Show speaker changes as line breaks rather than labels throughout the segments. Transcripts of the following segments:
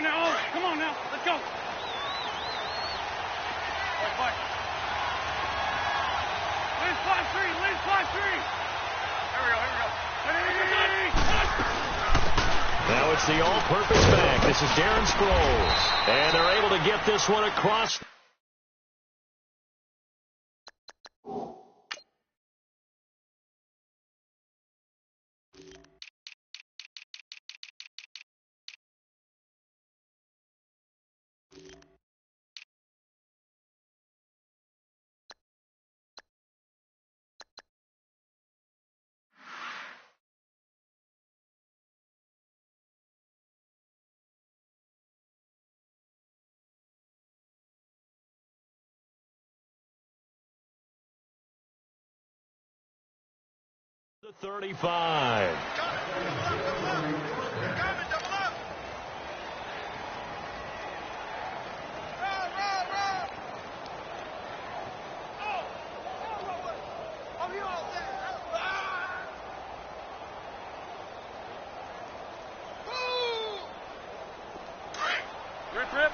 on now. Oh, come on now. Let's go. Fight. Lead 5-3. Lead 5-3. Here we go. Ready?
Now it's the all-purpose back. This is Darren Sproles. And they're able to get this one across. The 35.
Rip.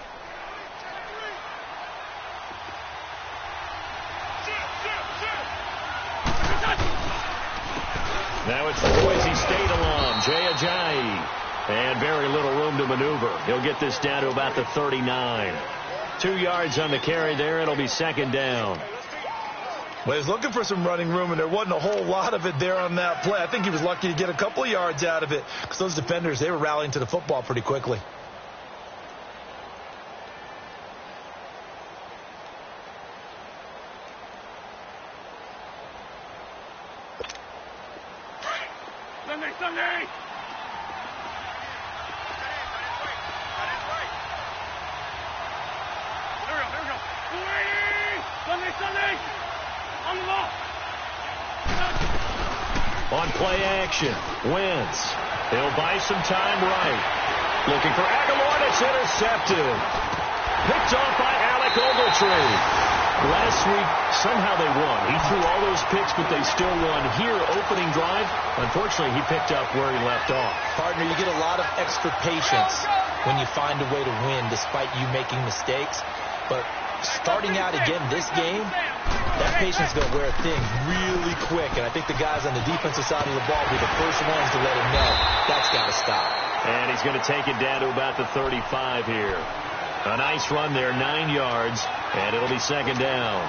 Now it's the Boise State alum, Jay Ajayi. And very little room to maneuver. He'll get this down to about the 39. 2 yards on the carry there. It'll be second down.
Well, he's looking for some running room, and there wasn't a whole lot of it there on that play. I think he was lucky to get a couple of yards out of it because those defenders, they were rallying to the football pretty quickly.
Sunday! There we go. Sunday! On the ball!
On play action, Wentz. He'll buy some time right. Looking for Aguilar, and it's intercepted. Picked off by Alec Ogletree. Last week, somehow they won. He threw all those picks, but they still won. Here, opening drive, unfortunately, he picked up where he left off.
Partner, you get a lot of extra patience when you find a way to win despite you making mistakes. But starting out again this game, that patience is going to wear thin really quick. And I think the guys on the defensive side of the ball will be the first ones to let him know that's got to stop.
And he's going to take it down to about the 35 here. A nice run there, 9 yards, and it'll be second down.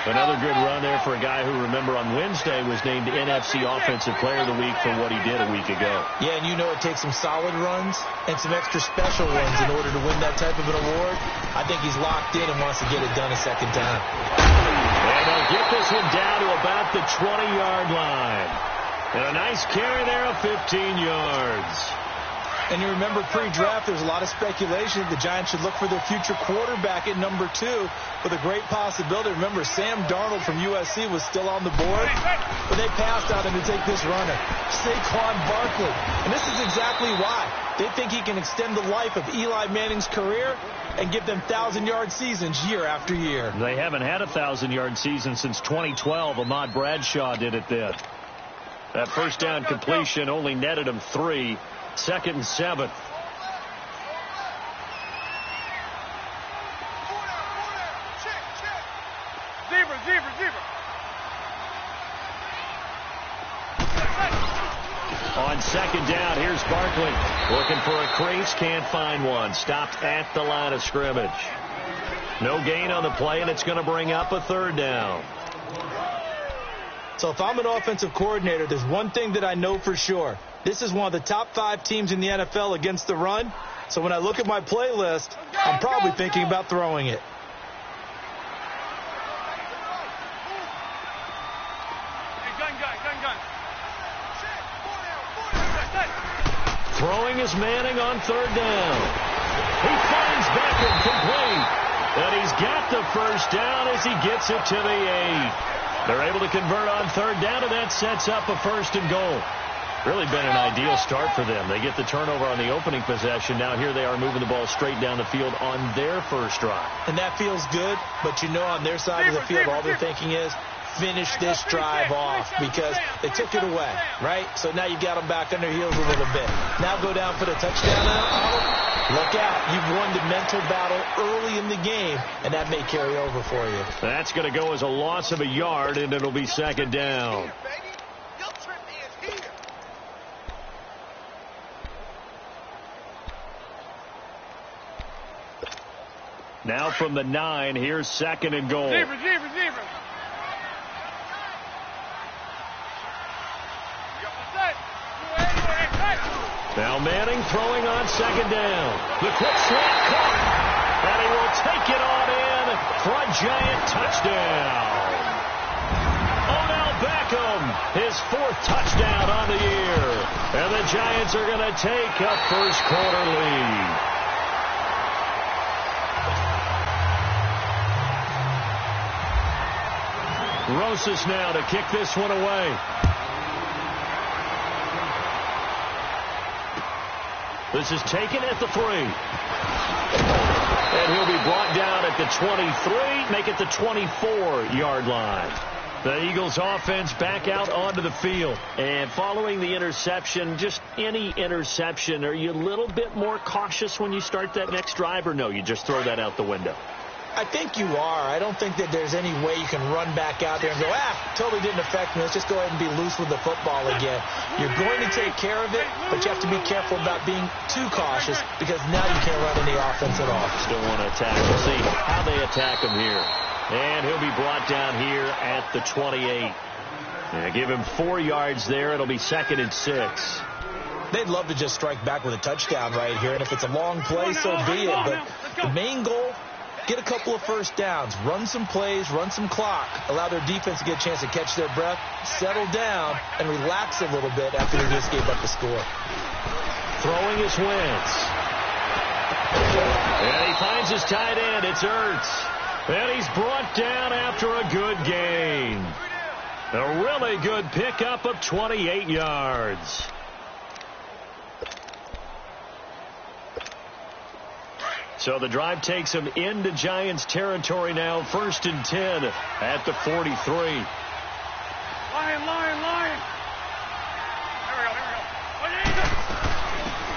Another good run there for a guy who, remember, on Wednesday was named NFC Offensive Player of the Week for what he did a week ago.
Yeah, and you know it takes some solid runs and some extra special ones in order to win that type of an award. I think he's locked in and wants to get it done a second time.
And they'll get this one down to about the 20-yard line. And a nice carry there of 15 yards.
And you remember pre-draft, there's a lot of speculation that the Giants should look for their future quarterback at number 2 with a great possibility. Remember, Sam Darnold from USC was still on the board, but they passed on him to take this runner, Saquon Barkley. And this is exactly why. They think he can extend the life of Eli Manning's career and give them 1,000-yard seasons year after year.
They haven't had a 1,000-yard season since 2012. Ahmad Bradshaw did it then. That first down completion only netted him 3. 2nd and 7.
Zebra.
On second down, here's Barkley. Looking for a crease, can't find one. Stopped at the line of scrimmage. No gain on the play, and it's going to bring up a 3rd down.
So if I'm an offensive coordinator, there's one thing that I know for sure. This is one of the top 5 teams in the NFL against the run. So when I look at my playlist, I'm probably thinking about throwing it.
Gun.
Throwing is Manning on 3rd down. He finds Beckham complete. And he's got the first down as he gets it to the 8. They're able to convert on 3rd down, and that sets up a 1st and goal. Really been an ideal start for them. They get the turnover on the opening possession. Now here they are moving the ball straight down the field on their first drive.
And that feels good, but you know on their side of the field, all they're thinking is finish this drive off because they took it away, right? So now you got them back on their heels a little bit. Now go down for the touchdown. Look out. You've won the mental battle early in the game, and that may carry over for you.
That's going to go as a loss of a yard, and it'll be second down. Now from the 9, here's second and goal.
Receiver.
Now Manning throwing on second down. The quick slant caught. And he will take it on in for a Giant touchdown. Odell Beckham, his 4th touchdown on the year. And the Giants are going to take a first quarter lead. Rosas now to kick this one away. This is taken at the 3. And he'll be brought down at the 23, make it the 24-yard line. The Eagles offense back out onto the field. And following the interception, just any interception, are you a little bit more cautious when you start that next drive, or no, you just throw that out the window?
I think you are. I don't think that there's any way you can run back out there and go, totally didn't affect me. Let's just go ahead and be loose with the football again. You're going to take care of it, but you have to be careful about being too cautious because now you can't run any offense at all.
Still want to attack. We'll see how they attack him here. And he'll be brought down here at the 28. Give him 4 yards there. It'll be second and 6.
They'd love to just strike back with a touchdown right here, and if it's a long play, so be it. But the main goal, get a couple of first downs, run some plays, run some clock, allow their defense to get a chance to catch their breath, settle down, and relax a little bit after they just gave up the score.
Throwing is Wentz. And he finds his tight end. It's Ertz. And he's brought down after a good gain. A really good pickup of 28 yards. So the drive takes him into Giants territory now. 1st and 10 at the 43.
Lion.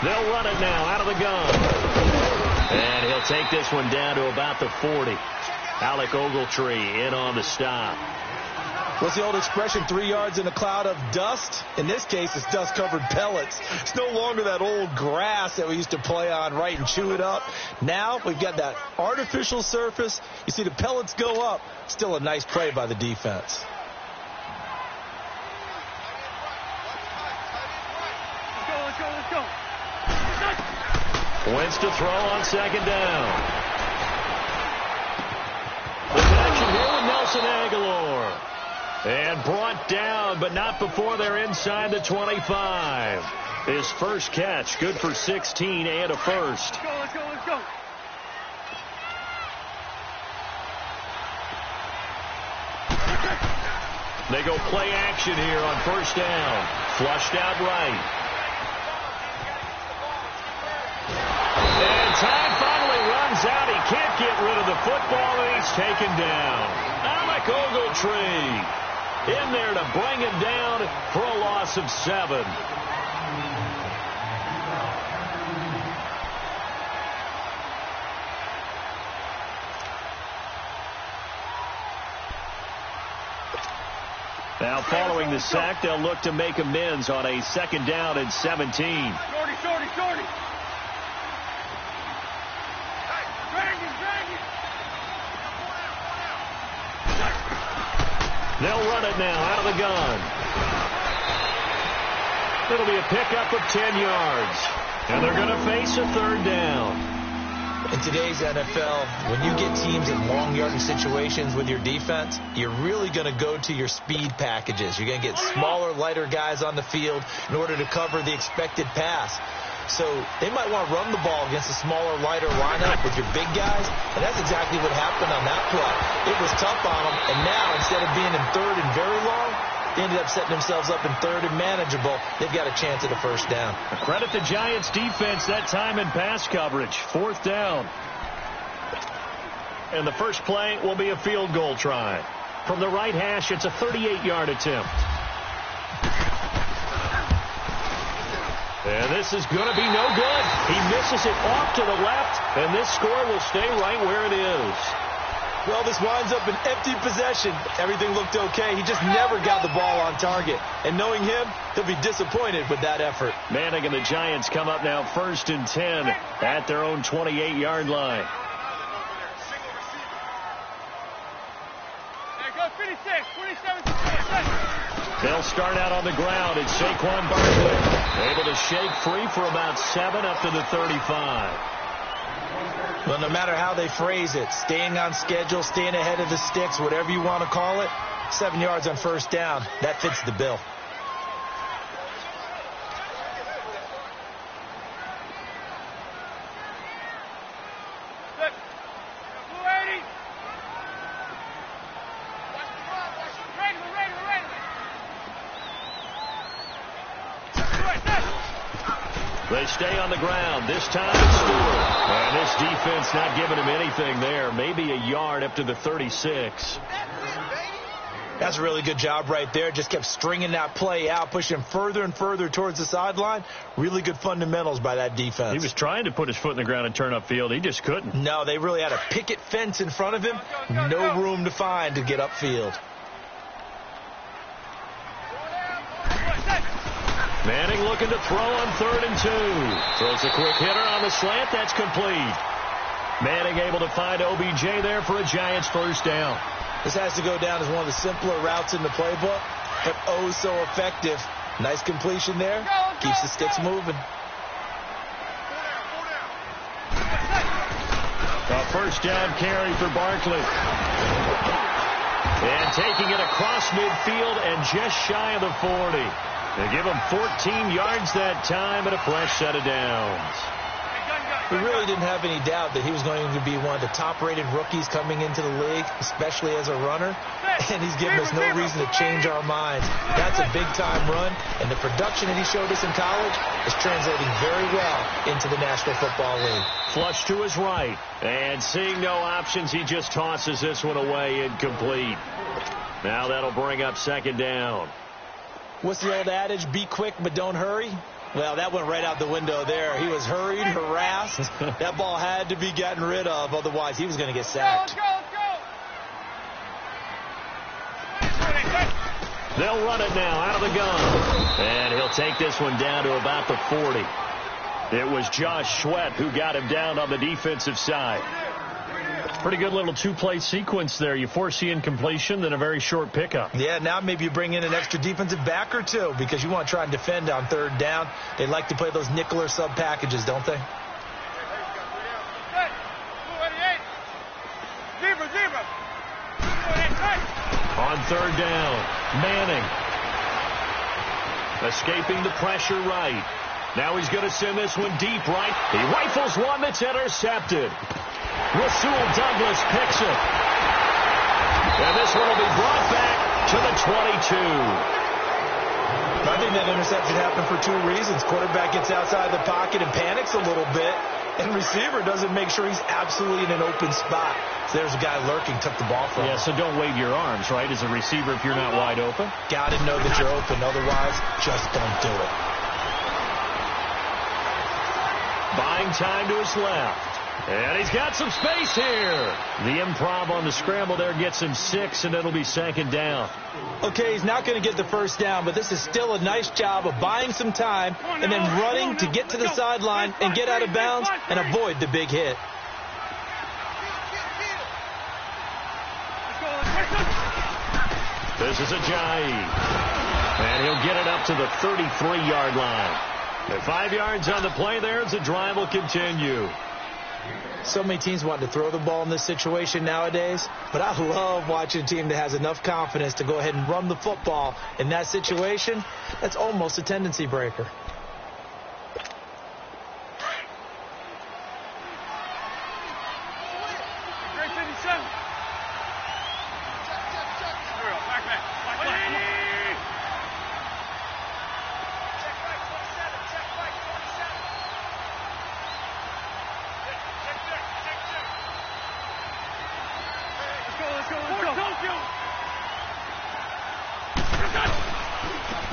They'll run it now out of the gun. And he'll take this one down to about the 40. Alec Ogletree in on the stop.
What's the old expression, 3 yards in a cloud of dust? In this case, it's dust-covered pellets. It's no longer that old grass that we used to play on, right, and chew it up. Now we've got that artificial surface. You see the pellets go up. Still a nice play by the defense.
Let's go.
Wentz to throw on second down. The connection here with Nelson Aguilar. And brought down, but not before they're inside the 25. His first catch, good for 16 and a first.
Let's go.
They go play action here on first down. Flushed out right. And time finally runs out. He can't get rid of the football, and he's taken down. Alec Ogletree in there to bring him down for a loss of 7. Now following the sack, they'll look to make amends on a 2nd down and 17.
Shorty.
They'll run it now out of the gun. It'll be a pickup of 10 yards. And they're going to face a 3rd down.
In today's NFL, when you get teams in long yardage situations with your defense, you're really going to go to your speed packages. You're going to get smaller, lighter guys on the field in order to cover the expected pass. So they might want to run the ball against a smaller, lighter lineup with your big guys, and that's exactly what happened on that play. It was tough on them, and now instead of being in 3rd and very long, they ended up setting themselves up in 3rd and manageable. They've got a chance at a first down.
Credit the Giants defense that time in pass coverage. 4th down. And the first play will be a field goal try. From the right hash, it's a 38-yard attempt. And this is going to be no good. He misses it off to the left, and this score will stay right where it is.
Well, this winds up an empty possession. Everything looked okay. He just never got the ball on target. And knowing him, he'll be disappointed with that effort.
Manning and the Giants come up now 1st and 10 at their own 28-yard line.
There goes 56, 27, 26.
They'll start out on the ground. It's Saquon Barkley, able to shake free for about 7 up to the 35.
Well, no matter how they phrase it, staying on schedule, staying ahead of the sticks, whatever you want to call it, 7 yards on first down, that fits the bill.
They stay on the ground. This time it's Stewart. And this defense not giving him anything there. Maybe a yard up to the 36.
That's a really good job right there. Just kept stringing that play out, pushing him further and further towards the sideline. Really good fundamentals by that defense.
He was trying to put his foot in the ground and turn upfield. He just couldn't.
No, they really had a picket fence in front of him. No room to find to get upfield.
Manning looking to throw on 3rd and 2. Throws a quick hitter on the slant. That's complete. Manning able to find OBJ there for a Giants first down.
This has to go down as one of the simpler routes in the playbook, but oh so effective. Nice completion there. Keeps the sticks moving.
A first down carry for Barkley. And taking it across midfield and just shy of the 40. They give him 14 yards that time and a fresh set of downs.
We really didn't have any doubt that he was going to be one of the top-rated rookies coming into the league, especially as a runner. And he's given us no reason to change our minds. That's a big-time run, and the production that he showed us in college is translating very well into the National Football League.
Flush to his right, and seeing no options, he just tosses this one away incomplete. Now that'll bring up 2nd down.
What's the old adage, be quick but don't hurry? Well, that went right out the window there. He was hurried, harassed. That ball had to be gotten rid of, otherwise he was going to get sacked.
Let's go.
They'll run it now out of the gun. And he'll take this one down to about the 40. It was Josh Sweat who got him down on the defensive side. Pretty good little two-play sequence there. You force the incompletion, then a very short pickup.
Yeah, now maybe you bring in an extra defensive back or two because you want to try and defend on 3rd down. They like to play those nickel or sub packages, don't they?
On 3rd down, Manning. Escaping the pressure right. Now he's going to send this one deep right. He rifles one that's intercepted. Rasul Douglas picks it. And this one will be brought back to the 22.
I think that interception happened for 2 reasons. Quarterback gets outside the pocket and panics a little bit, and receiver doesn't make sure he's absolutely in an open spot. So there's a guy lurking, took the ball from him.
Yeah, so don't wave your arms, right, as a receiver if you're not wide open.
Got to know that you're open. Otherwise, just don't do it.
Buying time to his left. And he's got some space here. The improv on the scramble there gets him 6, and it'll be 2nd down.
Okay, he's not going to get the first down, but this is still a nice job of buying some time and then running to get to the sideline and get out of bounds and avoid the big hit.
This is Ajayi. And he'll get it up to the 33-yard line. And 5 yards on the play there as the drive will continue.
So many teams want to throw the ball in this situation nowadays, but I love watching a team that has enough confidence to go ahead and run the football in that situation. That's almost a tendency breaker.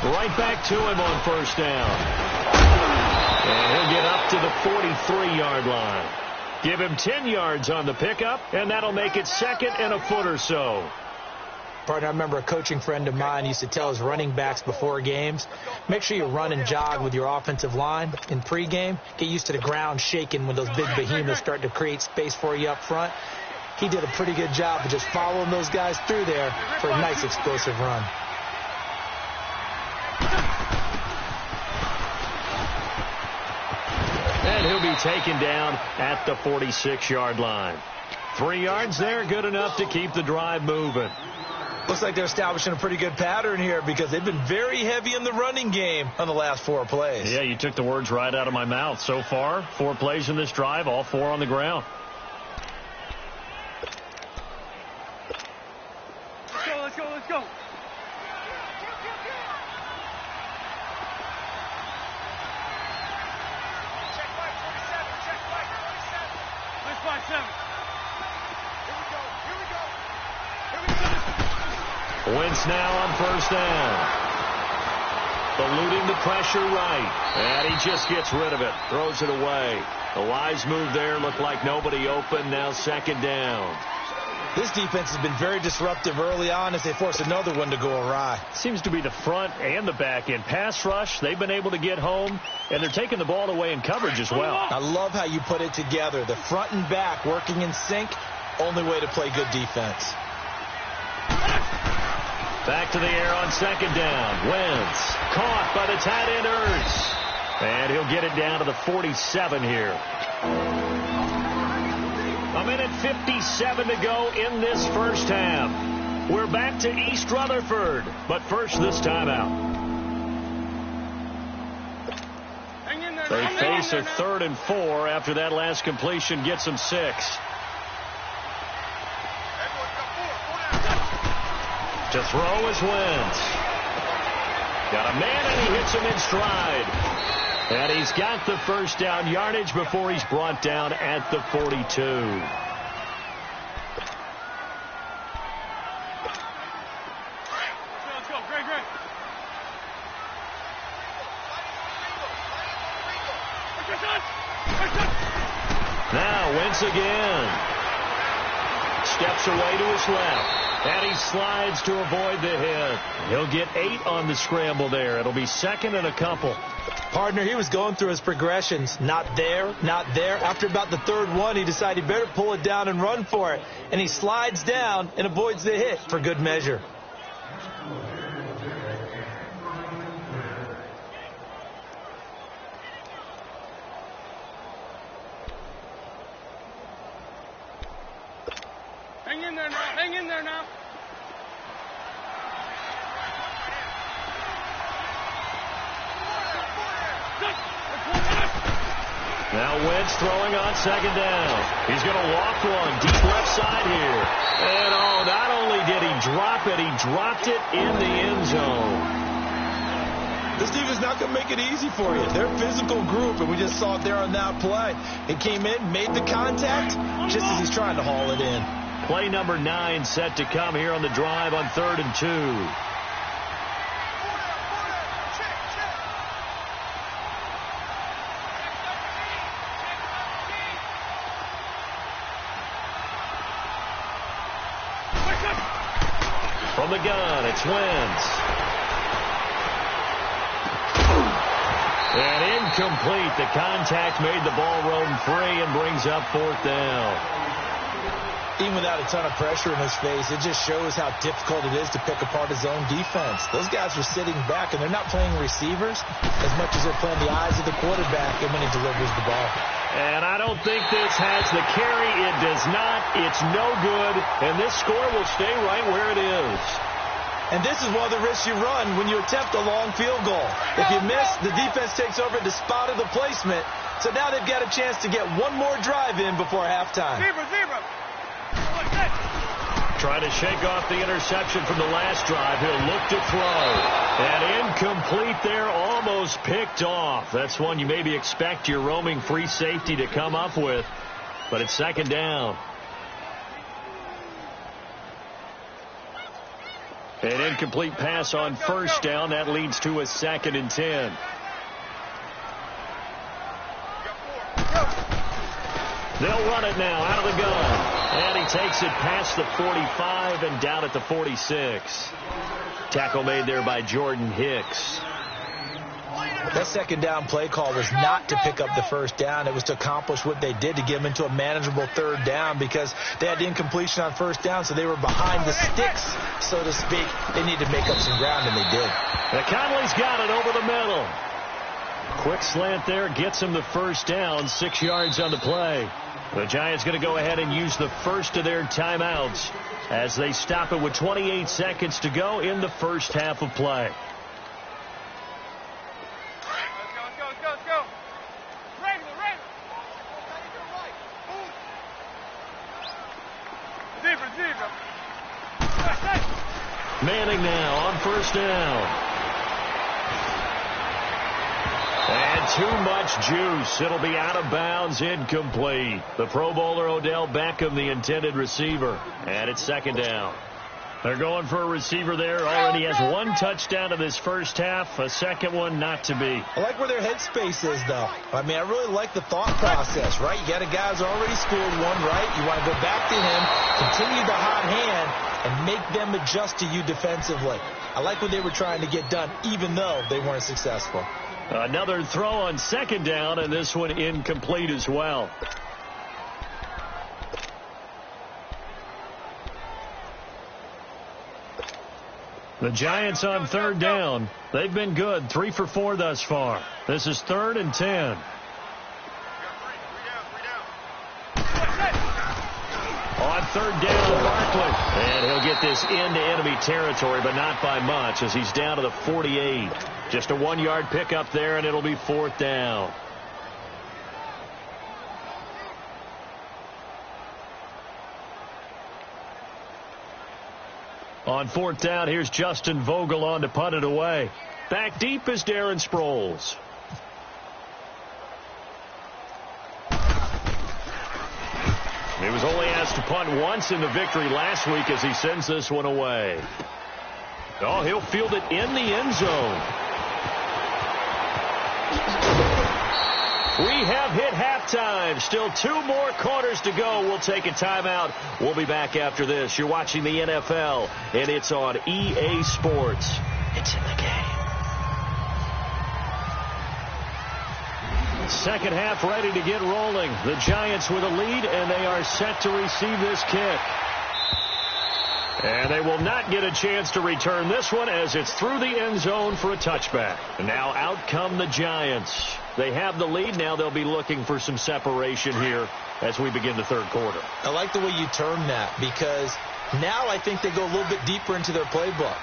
Right back to him on 1st down. And he'll get up to the 43-yard line. Give him 10 yards on the pickup, and that'll make it second and a foot or so.
Partner, I remember a coaching friend of mine used to tell his running backs before games, make sure you run and jog with your offensive line in pregame. Get used to the ground shaking when those big behemoths start to create space for you up front. He did a pretty good job of just following those guys through there for a nice explosive run.
And he'll be taken down at the 46-yard line. 3 yards there, good enough to keep the drive moving.
Looks like they're establishing a pretty good pattern here because they've been very heavy in the running game on the last 4 plays.
Yeah, you took the words right out of my mouth. So far, 4 plays in this drive, all 4 on the ground.
Let's go, let's go. Check 5, 7.
Wentz now on first down. Eluding the pressure right. And he just gets rid of it. Throws it away. A wise move there. Looked like nobody open. Now second down.
This defense has been very disruptive early on as they force another one to go awry.
Seems to be the front and the back end. Pass rush, they've been able to get home, and they're taking the ball away in coverage as well.
I love how you put it together. The front and back working in sync. Only way to play good defense.
Back to the air on second down. Wentz caught by the tight end Ertz. And he'll get it down to the 47 here. A minute 57 to go in this first half. We're back to East Rutherford. But first, this timeout. They face a 3rd and 4 after that last completion gets them 6. To throw is Wentz. Got a man, and he hits him in stride. And he's got the first down yardage before he's brought down at the 42.
Let's go. Great.
Now Wentz again. Steps away to his left. And he slides to avoid the hit. He'll get 8 on the scramble there. It'll be second and a couple.
Partner, he was going through his progressions. Not there, not there. After about the 3rd one, he decided he better pull it down and run for it. And he slides down and avoids the hit for good measure.
Hang in there now.
Now Wentz throwing on second down. He's going to walk one deep left side here. And not only did he drop it, he dropped it in the end zone.
This defense is not going to make it easy for you. They're a physical group, and we just saw it there on that play. It came in, made the contact, just as he's trying to haul it in.
Play number 9 set to come here on the drive on 3rd and 2. From the gun, it's Wentz. And incomplete. The contact made the ball roam free and brings up 4th down.
Even without a ton of pressure in his face, it just shows how difficult it is to pick apart his own defense. Those guys are sitting back, and they're not playing receivers as much as they're playing the eyes of the quarterback and when he delivers the ball.
And I don't think this has the carry. It does not. It's no good. And this score will stay right where it is.
And this is one of the risks you run when you attempt a long field goal. If you miss, the defense takes over the spot of the placement. So now they've got a chance to get one more drive in before halftime.
Zebra.
Trying to shake off the interception from the last drive. He'll look to throw. And incomplete there, almost picked off. That's one you maybe expect your roaming free safety to come up with. But it's second down. An incomplete pass on first down. That leads to a 2nd and 10. They'll run it now out of the gun. And he takes it past the 45 and down at the 46. Tackle made there by Jordan Hicks.
That second down play call was not to pick up the first down. It was to accomplish what they did, to get them into a manageable third down, because they had the incompletion on first down, so they were behind the sticks, so to speak. They needed to make up some ground, and they did.
Conley's got it over the middle. Quick slant there gets him the first down, 6 yards on the play. The Giants going to go ahead and use the first of their timeouts as they stop it with 28 seconds to go in the first half of play. Manning now on first down. And too much juice. It'll be out of bounds, incomplete. The Pro Bowler Odell Beckham, the intended receiver. And it's second down. They're going for a receiver there. Already has 1 touchdown in this first half. A second one not to be.
I like where their headspace is, though. I mean, I really like the thought process, right? You got a guy who's already scored one, right? You want to go back to him, continue the hot hand, and make them adjust to you defensively. I like what they were trying to get done, even though they weren't successful.
Another throw on second down, and this one incomplete as well. The Giants on third down. They've been good, 3 for 4 thus far. This is 3rd and 10. On third down, Barkley. And he'll get this into enemy territory, but not by much, as he's down to the 48. Just a 1-yard pickup there, and it'll be 4th down. On 4th down, here's Justin Vogel on to punt it away. Back deep is Darren Sproles. He was only asked to punt once in the victory last week as he sends this one away. Oh, he'll field it in the end zone. We have hit halftime. Still 2 more quarters to go. We'll take a timeout. We'll be back after this. You're watching the NFL, and it's on EA Sports. It's in the game. Second half ready to get rolling. The Giants with a lead, and they are set to receive this kick. And they will not get a chance to return this one as it's through the end zone for a touchback. And now out come the Giants. They have the lead. Now they'll be looking for some separation here as we begin the third quarter.
I like the way you term that, because now I think they go a little bit deeper into their playbook.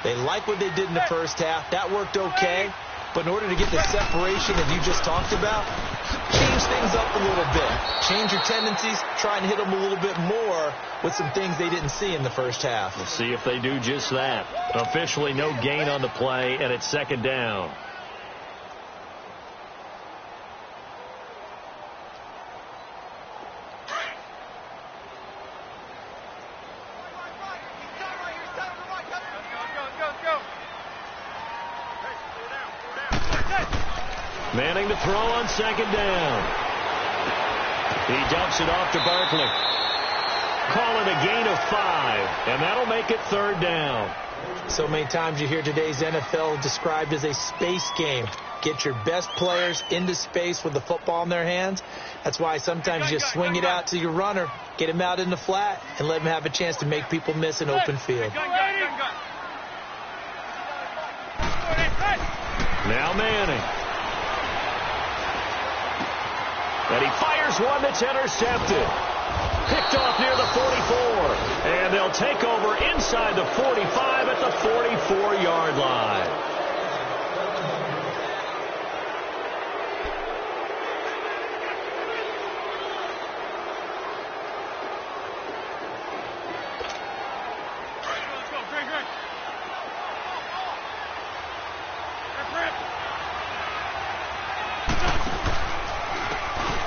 They like what they did in the first half. That worked okay. But in order to get the separation that you just talked about, change things up a little bit. Change your tendencies. Try and hit them a little bit more with some things they didn't see in the first half.
We'll see if they do just that. Officially no gain on the play, and it's second down. Manning to throw on second down. He dumps it off to Barkley. Call it a gain of 5, and that'll make it third down.
So many times you hear today's NFL described as a space game. Get your best players into space with the football in their hands. That's why sometimes you just swing it out to your runner, get him out in the flat, and let him have a chance to make people miss an open field.
Now Manning. And he fires one that's intercepted. Picked off near the 44. And they'll take over inside the 45 at the 44-yard line.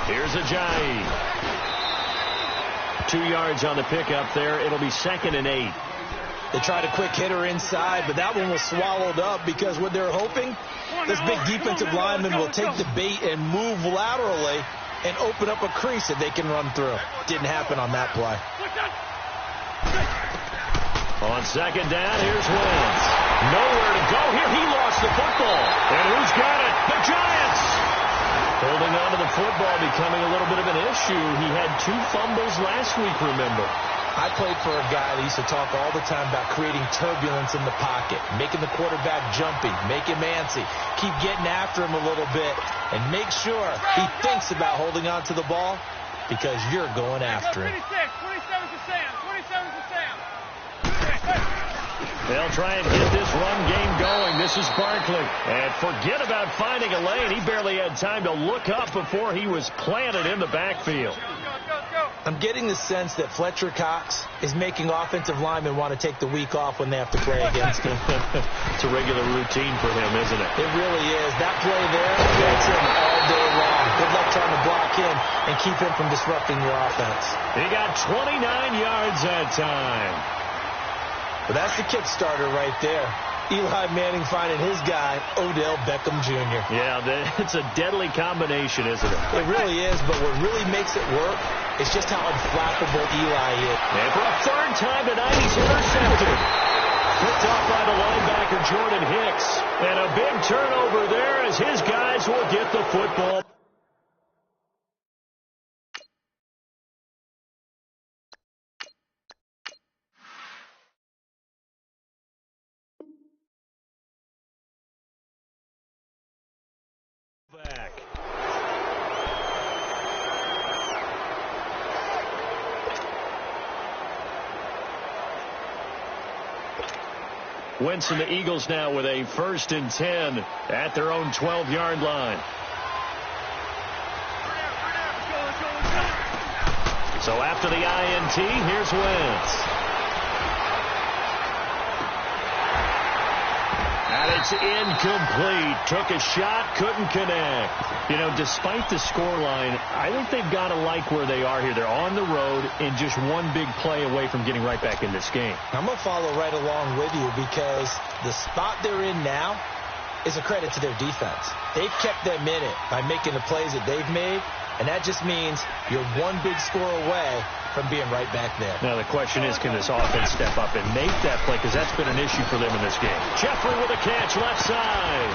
Here's Ajayi. 2 yards on the pickup there. It'll be 2nd and 8.
They tried a quick hitter inside, but that one was swallowed up because what they're hoping, this big defensive lineman will take the bait and move laterally and open up a crease that they can run through. Didn't happen on that play.
On second down, here's Wentz. Nowhere to go here. He lost the football. And who's got it? The Giants. Holding on to the football becoming a little bit of an issue. He had 2 fumbles last week, remember.
I played for a guy that used to talk all the time about creating turbulence in the pocket, making the quarterback jumpy, make him antsy, keep getting after him a little bit, and make sure he thinks about holding on to the ball because you're going after him.
27 to Sam. 27 to Sam.
They'll try and get this run game going. This is Barkley. And forget about finding a lane. He barely had time to look up before he was planted in the backfield.
I'm getting the sense that Fletcher Cox is making offensive linemen want to take the week off when they have to play against him.
It's a regular routine for him, isn't it?
It really is. That play there gets him all day long. Good luck trying to block him and keep him from disrupting your offense.
He got 29 yards that time.
But that's the Kickstarter right there. Eli Manning finding his guy, Odell Beckham Jr.
Yeah, it's a deadly combination, isn't it?
It really is, but what really makes it work is just how unflappable Eli is.
And for a 3rd time tonight, he's intercepted. Picked off by the linebacker, Jordan Hicks. And a big turnover there as his guys will get the football. Back. Wentz and the Eagles now with a 1st and 10 at their own 12-yard line. So after the INT, here's Wentz. And it's incomplete. Took a shot, couldn't connect. You know, despite the scoreline, I think they've got to like where they are here. They're on the road and just one big play away from getting right back in this game.
I'm going to follow right along with you because the spot they're in now is a credit to their defense. They've kept them in it by making the plays that they've made, and that just means you're one big score away from being right back there.
Now the question is, can this offense step up and make that play? Because that's been an issue for them in this game. Jeffrey with a catch left side.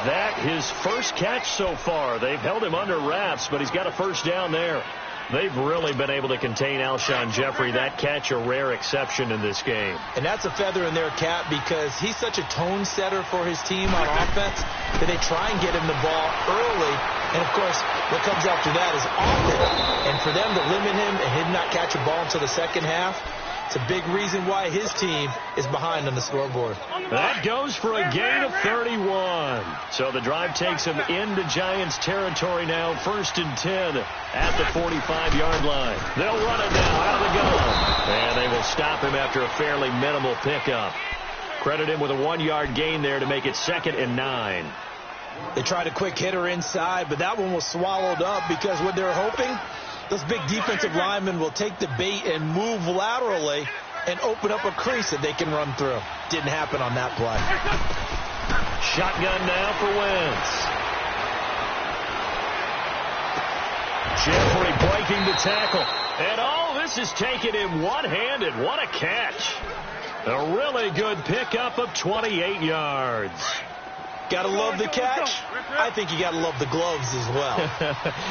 That his first catch so far. They've held him under wraps, but he's got a 1st down there. They've really been able to contain Alshon Jeffrey. That catch a rare exception in this game.
And that's a feather in their cap because he's such a tone setter for his team on offense that they try and get him the ball early. And, of course, what comes after that is often. And for them to limit him and him not catch a ball until the second half, it's a big reason why his team is behind on the scoreboard.
That goes for a gain of 31. So the drive takes him into Giants territory now. 1st and 10 at the 45-yard line. They'll run it now out of the gun. And they will stop him after a fairly minimal pickup. Credit him with a 1-yard gain there to make it 2nd and 9.
They tried a quick hitter inside, but that one was swallowed up because what they're hoping, those big defensive linemen will take the bait and move laterally and open up a crease that they can run through. Didn't happen on that play.
Shotgun now for Wentz. Jeffrey breaking the tackle. And this is taking him one-handed. What a catch. A really good pickup of 28 yards.
Gotta love the catch. I think you gotta love the gloves as well.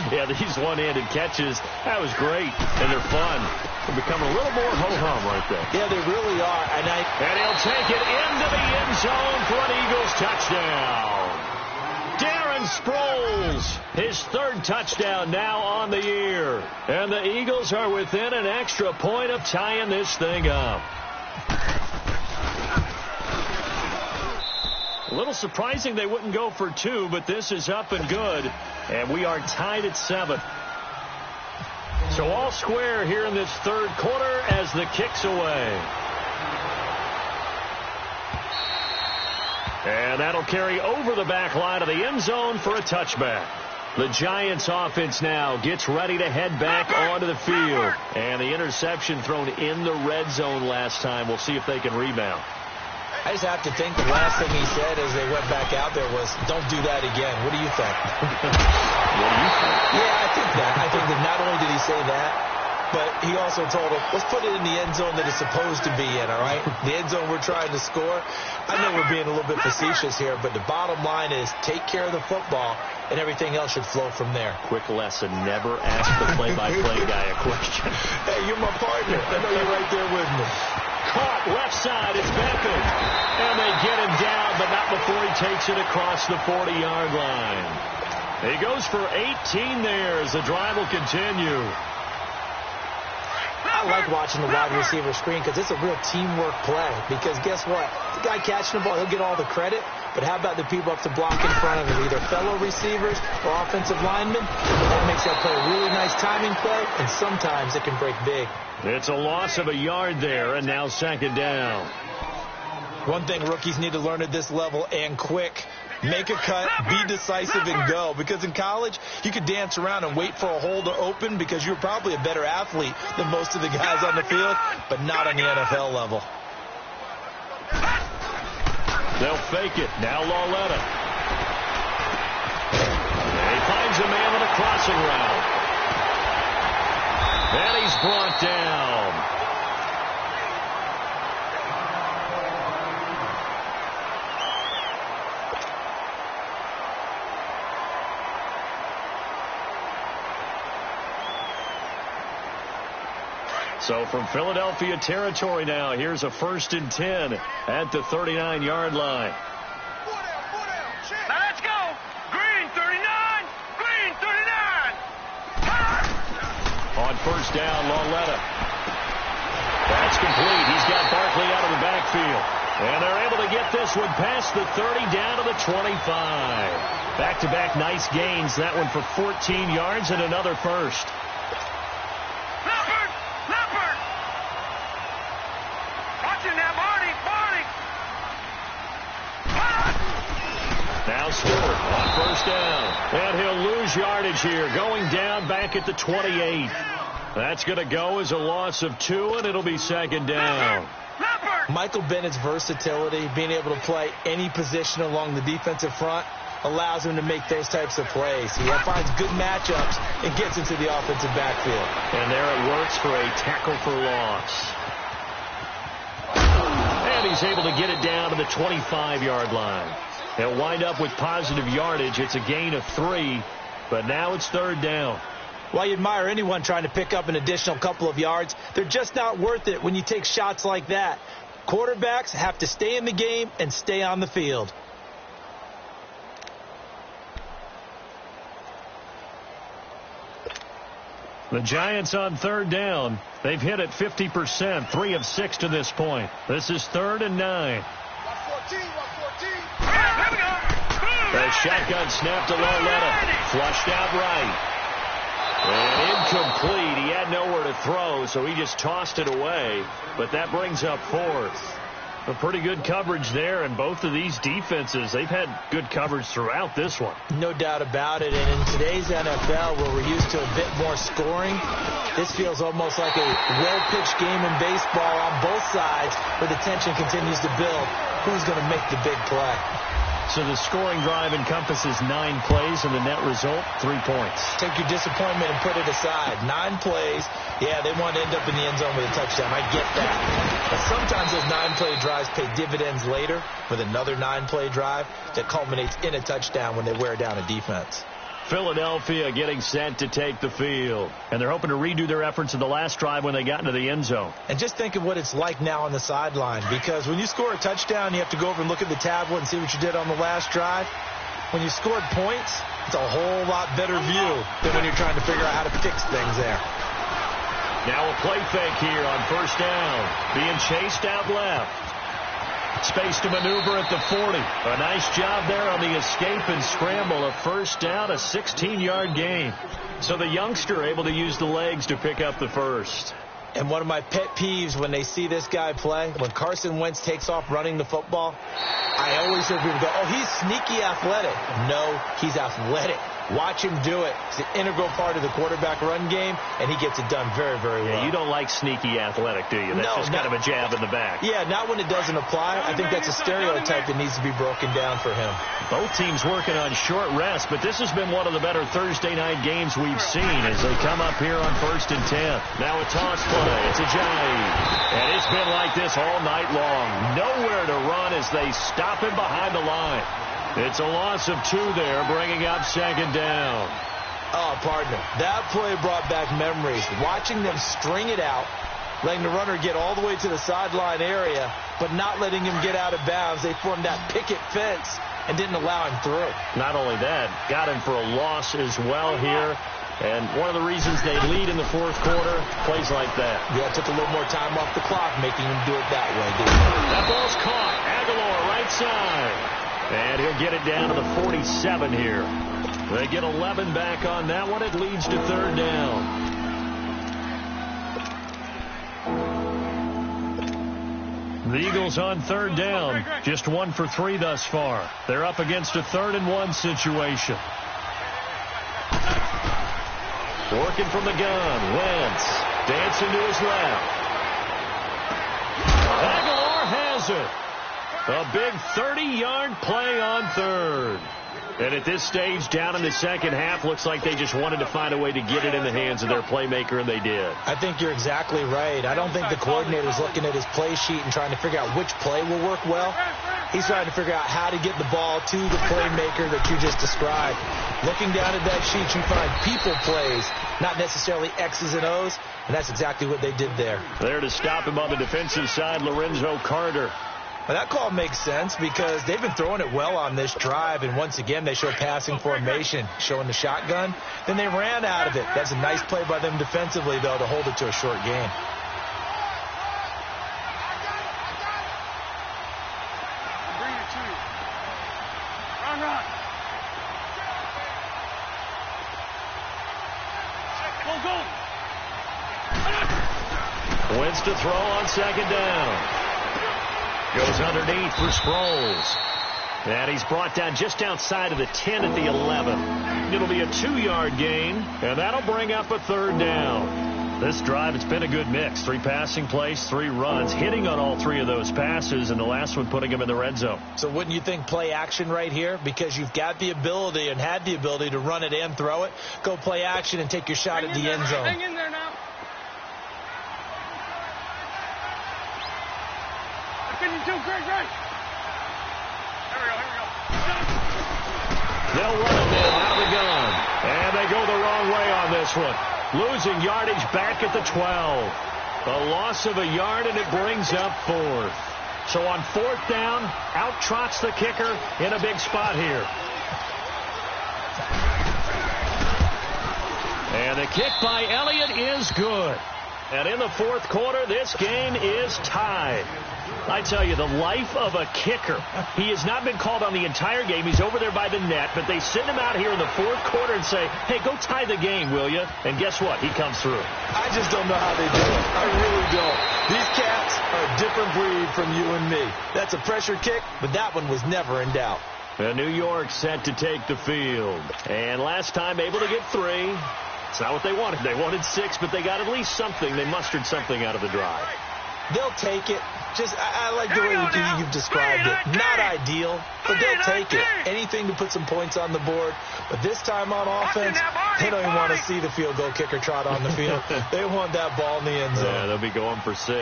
Yeah, these one-handed catches, that was great, and they're fun. They're becoming a little more ho-hum right there.
Yeah, they really are. And
he'll take it into the end zone for an Eagles touchdown. Darren Sproles, his 3rd touchdown now on the year. And the Eagles are within an extra point of tying this thing up. A little surprising they wouldn't go for 2, but this is up and good. And we are tied at 7. So all square here in this 3rd quarter as the kick's away. And that'll carry over the back line of the end zone for a touchback. The Giants offense now gets ready to head back onto the field. And the interception thrown in the red zone last time. We'll see if they can rebound.
I just have to think the last thing he said as they went back out there was, don't do that again. What do you think?
What do you think?
Yeah, I think that. I think that not only did he say that, but he also told him, let's put it in the end zone that it's supposed to be in, all right? The end zone we're trying to score. I know we're being a little bit facetious here, but the bottom line is take care of the football, and everything else should flow from there.
Quick lesson, never ask the play-by-play guy a question.
Hey, you're my partner. I know you're right there with me.
Caught left side, it's Beckham. And they get him down, but not before he takes it across the 40-yard line. He goes for 18 there as the drive will continue.
I like watching the wide receiver screen because it's a real teamwork play. Because guess what? The guy catching the ball, he'll get all the credit. But how about the people up to block in front of him, either fellow receivers or offensive linemen? That makes that play a really nice timing play, and sometimes it can break big.
It's a loss of a yard there, and now second down.
One thing rookies need to learn at this level, and quick, make a cut, be decisive, and go. Because in college, you could dance around and wait for a hole to open because you're probably a better athlete than most of the guys on the field, but not on the NFL level.
They'll fake it. Now Lauletta. He finds a man on a crossing route. And he's brought down. So from Philadelphia territory now, here's a 1st and 10 at the 39-yard line.
Now let's go. Green 39. Green 39.
On 1st down, Lauletta. That's complete. He's got Barkley out of the backfield. And they're able to get this one past the 30 down to the 25. Back-to-back nice gains. That one for 14 yards and another first. Now Stewart on 1st down. And he'll lose yardage here, going down back at the 28. That's going to go as a loss of 2, and it'll be second down.
Michael Bennett's versatility, being able to play any position along the defensive front, allows him to make those types of plays. He finds good matchups and gets into the offensive backfield.
And there it works for a tackle for loss. And he's able to get it down to the 25-yard line. He'll wind up with positive yardage. It's a gain of 3, but now it's 3rd down.
While you admire anyone trying to pick up an additional couple of yards, they're just not worth it when you take shots like that. Quarterbacks have to stay in the game and stay on the field.
The Giants on 3rd down. They've hit it 50%, 3 of 6 to this point. This is 3rd and 9. The shotgun snap to Lauletta. Flushed out right. And incomplete. He had nowhere to throw, so he just tossed it away. But that brings up 4th. A pretty good coverage there, and both of these defenses, they've had good coverage throughout this one.
No doubt about it. And in today's NFL, where we're used to a bit more scoring, this feels almost like a well-pitched game in baseball on both sides, where the tension continues to build. Who's going to make the big play?
So the scoring drive encompasses 9 plays, and the net result, 3 points.
Take your disappointment and put it aside. 9 plays. Yeah, they want to end up in the end zone with a touchdown. I get that. But sometimes those 9-play drives pay dividends later with another 9-play drive that culminates in a touchdown when they wear down a defense.
Philadelphia getting set to take the field. And they're hoping to redo their efforts in the last drive when they got into the end zone.
And just think of what it's like now on the sideline. Because when you score a touchdown, you have to go over and look at the tablet and see what you did on the last drive. When you scored points, it's a whole lot better view than when you're trying to figure out how to fix things there.
Now a play fake here on 1st down. Being chased out left. Space to maneuver at the 40. A nice job there on the escape and scramble. A 1st down, a 16-yard gain. So the youngster able to use the legs to pick up the first.
And one of my pet peeves when they see this guy play, when Carson Wentz takes off running the football, I always hear people go, oh, he's sneaky athletic. No, he's athletic.
Watch him do it. It's an integral part of the quarterback run game, and he gets it done very, very well.
Yeah, you don't like sneaky athletic, do you? That's just kind of a jab in the back.
Yeah, not when it doesn't apply. I think that's a stereotype that needs to be broken down for him.
Both teams working on short rest, but this has been one of the better Thursday night games we've seen as they come up here on 1st and 10. Now a toss play. It's Ajayi. And it's been like this all night long. Nowhere to run as they stop him behind the line. It's a loss of 2 there, bringing up 2nd down.
Oh, partner, that play brought back memories. Watching them string it out, letting the runner get all the way to the sideline area, but not letting him get out of bounds. They formed that picket fence and didn't allow him through.
Not only that, got him for a loss as well here. And one of the reasons they lead in the 4th quarter, plays like that.
Yeah, took a little more time off the clock, making him do it that way, didn't he?
That ball's caught. Aguilar right side. And he'll get it down to the 47 here. They get 11 back on that one. It leads to 3rd down. The Eagles on 3rd down. Just 1 for 3 thus far. They're up against a 3rd and 1 situation. Working from the gun. Wentz dancing to his left. Aguilar has it. A big 30-yard play on 3rd. And at this stage, down in the 2nd half, looks like they just wanted to find a way to get it in the hands of their playmaker, and they did.
I think you're exactly right. I don't think the coordinator's looking at his play sheet and trying to figure out which play will work well. He's trying to figure out how to get the ball to the playmaker that you just described. Looking down at that sheet, you find people plays, not necessarily X's and O's, and that's exactly what they did there.
There to stop him on the defensive side, Lorenzo Carter.
Well, that call makes sense because they've been throwing it well on this drive, and once again they show passing formation, showing the shotgun. Then they ran out of it. That's a nice play by them defensively, though, to hold it to a short game.
Bring it to you. Run. Go.
Wentz to throw on 2nd down. Goes underneath for Sproles. And he's brought down just outside of the 10 at the 11. It'll be a 2-yard gain, and that'll bring up a 3rd down. This drive, it's been a good mix. 3 passing plays, 3 runs, hitting on all 3 of those passes, and the last one putting him in the red zone.
So wouldn't you think play action right here? Because you've got the ability and had the ability to run it and throw it. Go play action and take your shot at the end zone.
Hang in there now. Great. Here we go.
They'll run it out of the gun. And they go the wrong way on this one. Losing yardage back at the 12. A loss of a yard, and it brings up 4th. So on 4th down, out trots the kicker in a big spot here. And the kick by Elliott is good. And in the 4th quarter, this game is tied. I tell you, the life of a kicker. He has not been called on the entire game. He's over there by the net, but they send him out here in the 4th quarter and say, hey, go tie the game, will you? And guess what? He comes through.
I just don't know how they do it. I really don't. These cats are a different breed from you and me. That's a pressure kick, but that one was never in doubt.
And New York set to take the field. And last time able to get 3. It's not what they wanted. They wanted 6, but they got at least something. They mustered something out of the drive.
They'll take it. I like the way you've described it. Not ideal, but they'll take it. Anything to put some points on the board. But this time on offense, they don't even want to see the field goal kicker trot on the field. They want that ball in the end zone.
Yeah, they'll be going for 6.
All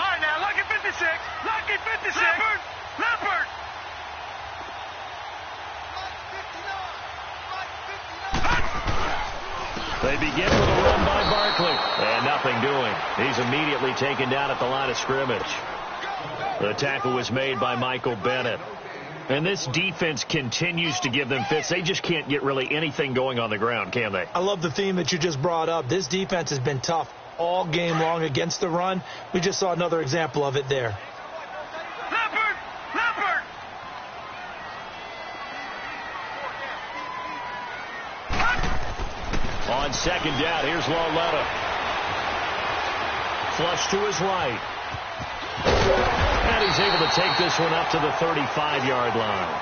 right, now, lucky 56. Lucky 56. Leopard.
They begin with a run by Barkley. And nothing doing. He's immediately taken down at the line of scrimmage. The tackle was made by Michael Bennett. And this defense continues to give them fits. They just can't get really anything going on the ground, can they?
I love the theme that you just brought up. This defense has been tough all game long against the run. We just saw another example of it there.
Leopard!
On 2nd down, here's Lauletta. Flush to his right. And he's able to take this one up to the 35-yard line.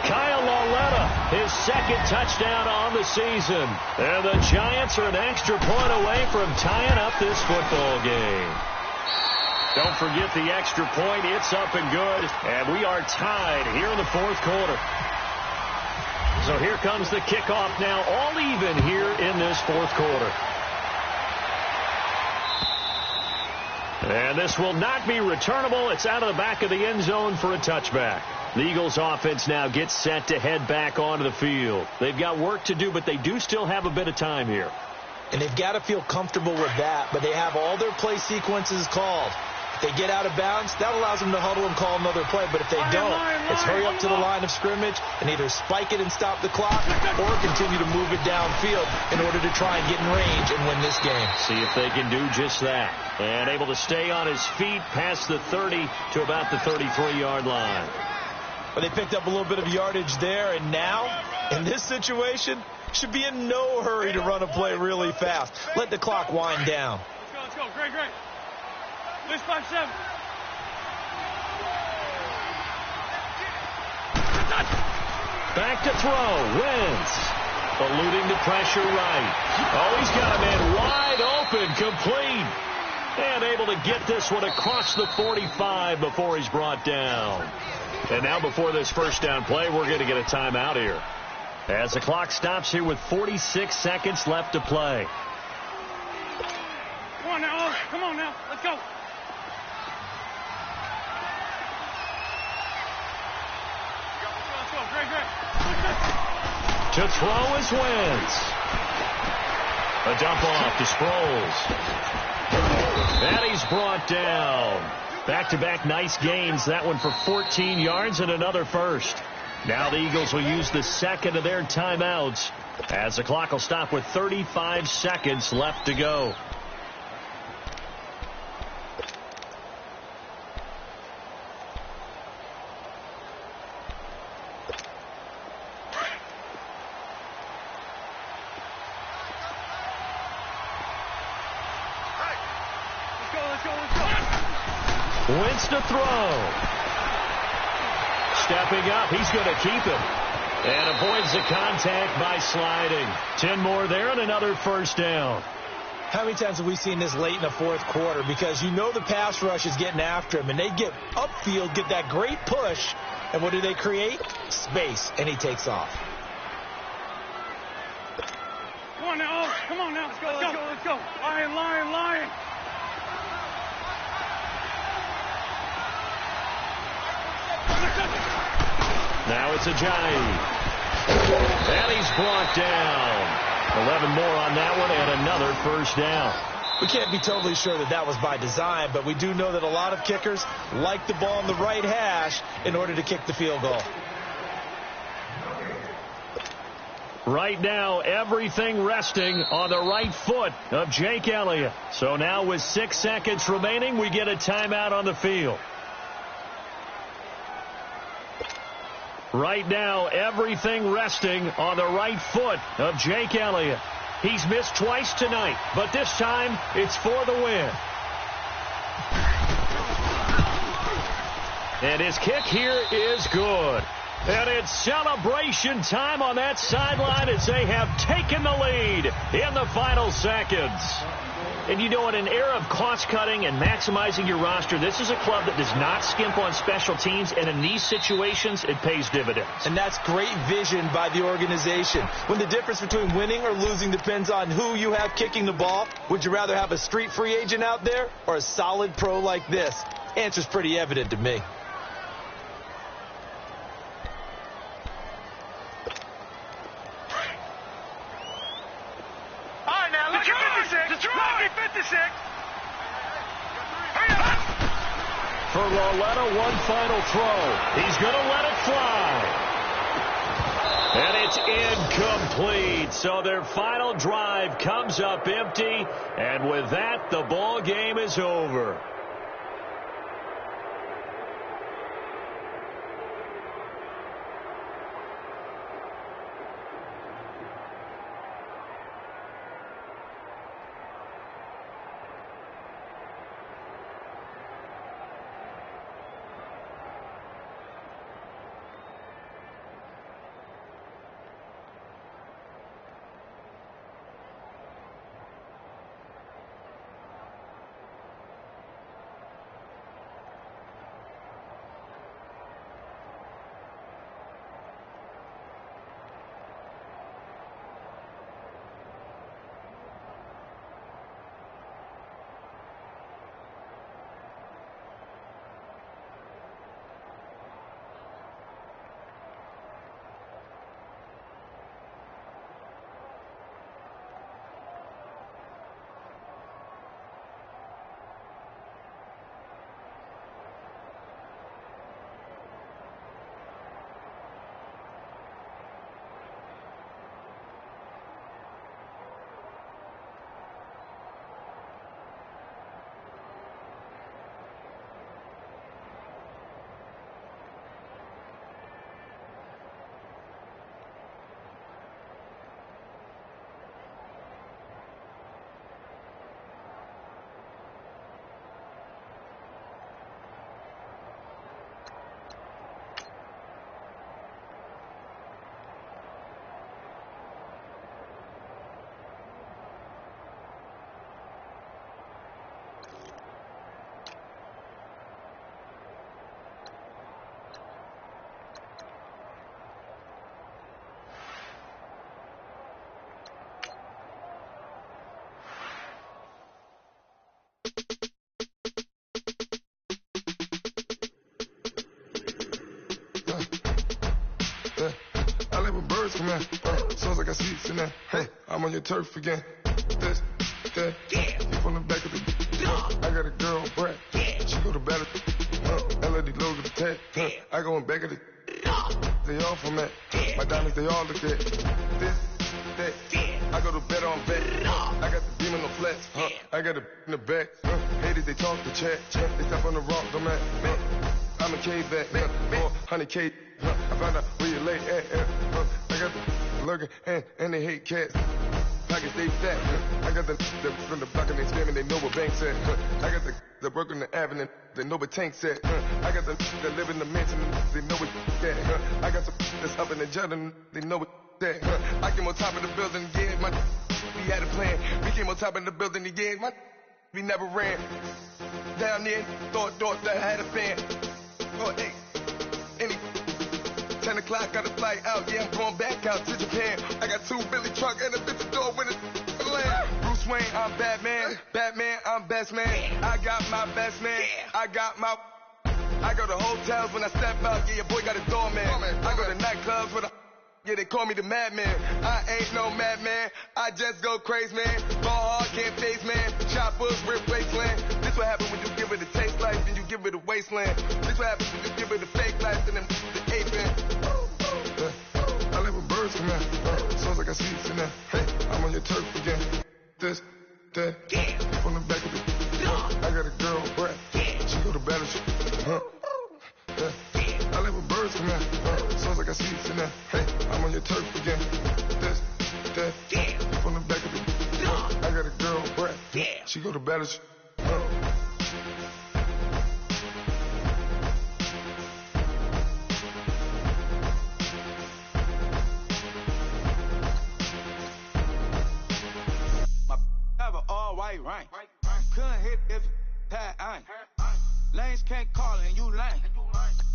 Kyle Lauletta, his second touchdown on the season. And the Giants are an extra point away from tying up this football game. Don't forget the extra point. It's up and good. And we are tied here in the fourth quarter. So here comes the kickoff now, all even here in this fourth quarter. And this will not be returnable. It's out of the back of the end zone for a touchback. The Eagles offense now gets set to head back onto the field. They've got work to do, but they do still have a bit of time here.
And they've got to feel comfortable with that, but they have all their play sequences called. If they get out of bounds, that allows them to huddle and call another play. But if they don't, it's hurry up to the line of scrimmage and either spike it and stop the clock or continue to move it downfield in order to try and get in range and win this game.
See if they can do just that. And able to stay on his feet past the 30 to about the 33-yard line.
But they picked up a little bit of yardage there, and now, in this situation, should be in no hurry to run a play really fast. Let the clock wind down.
Let's go. Great. List 5-7.
Back to throw. Wentz. Eluding the pressure right. Oh, he's got a man wide open. Complete. And able to get this one across the 45 before he's brought down. And now before this first down play, we're going to get a timeout here. As the clock stops here with 46 seconds left to play.
Come on now. Come on now. Let's go. Let's go. Great.
To throw is Wentz. A dump off to Sproles. And he's brought down. Back-to-back nice gains. That one for 14 yards and another first. Now the Eagles will use the second of their timeouts as the clock will stop with 35 seconds left to go. Wentz to throw. Stepping up, he's going to keep it. And avoids the contact by sliding. 10 more there and another first down.
How many times have we seen this late in the fourth quarter? Because you know the pass rush is getting after him, and they get upfield, get that great push, and what do they create? Space, and he takes off.
Come on now. Let's go. Lion.
Now it's Ajayi. And he's brought down. 11 more on that one and another first down.
We can't be totally sure that was by design, but we do know that a lot of kickers like the ball on the right hash in order to kick the field goal.
Right now, everything resting on the right foot of Jake Elliott. So now with 6 seconds remaining, we get a timeout on the field. Right now, everything resting on the right foot of Jake Elliott. He's missed twice tonight, but this time it's for the win. And his kick here is good. And it's celebration time on that sideline as they have taken the lead in the final seconds. And you know, in an era of cost-cutting and maximizing your roster, this is a club that does not skimp on special teams, and in these situations, it pays dividends.
And that's great vision by the organization. When the difference between winning or losing depends on who you have kicking the ball, would you rather have a street free agent out there or a solid pro like this? Answer's pretty evident to me.
For Lauletta, one final throw. He's going to let it fly. And it's incomplete. So their final drive comes up empty. And with that, the ball game is over.
I like when birds come in. Sounds like I see it in there. Hey, I'm on your turf again. This, that, from the back of the. I got a girl, Brad. She go to battle. LED logo the tag. I go in back of the. They all from that. My diamonds, they all look at. This, that. I go to bed on bet. I got the beam in the flats. I got the in the back. Haters, they talk the chat. They step on the rock, the man. I'm a cave back. 400K. I found out where you lay at. I got the lurking and they hate cats. Pockets they fat. I got the from the block and they scamming, they know what banks at. I got the work on the avenue, they know what tanks at. I got the that live in the mansion, they know what that. I got some that's up in the jungle, they know what that. I came on top of the building, yeah, my we had a plan. We came on top of the building, yeah, my we never ran. Down there, thought that I had a fan. Oh, hey, any 10 o'clock, got a flight out, yeah, I'm going back out to Japan. I got 2 Billy truck and a bitch door with a land. Bruce Wayne, I'm Batman. Batman, I'm best man. I got my best man. I got my. I go to hotels when I step out, yeah, your boy got a doorman. I go to nightclubs with a. Yeah, they call me the madman. I ain't no madman. I just go crazy, man. Ball hard, can't face, man. Choppers, rip wasteland. This what happen when you give it a taste life and you give it a wasteland. This what happens when you give it a fake life and then the ape in. I like when birds come in. Sounds like I see it in there. Hey, I'm on your turf again. This, that, from the back of the. I got a girl, Brad. She go to battle. I like when birds come in. Sounds like I see it in there. Hey, I'm on your turf again. This, that, from the back of the. I got a girl, Brad. She go to battle.
Right. Couldn't hit if had ain't. Lanes can't call and you lame.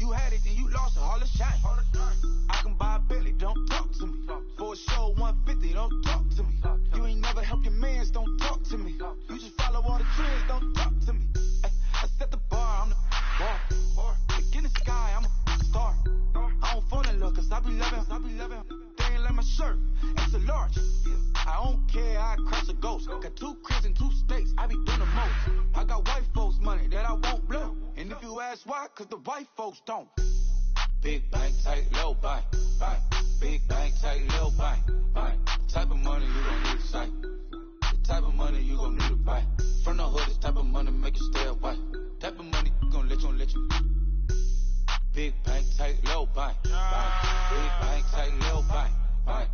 You had it and you lost it, all the shine. I can buy a Billy, don't talk to me. For a show 150, don't talk to me. You ain't never helped your mans, don't talk to me. You just follow all the trends, don't talk to me. I set the bar, I'm the bar. Look in the sky, I'm a star. I don't fall in love cause I be loving. They ain't like my shirt, it's a large. I don't care, I crush a ghost. Got 2 cribs in 2 states, I be doing the most. I got white folks money that I won't blow. And if you ask why, cause the white folks don't. Big bank, tight, low buy. Big bank, tight, low buy. Type of money you gon' need to sight. The type of money you gon' need to buy. From the hood, this type of money make you stay away. Type of money gon' let you. Big bank, tight, low buy. Big bank, tight, low buy.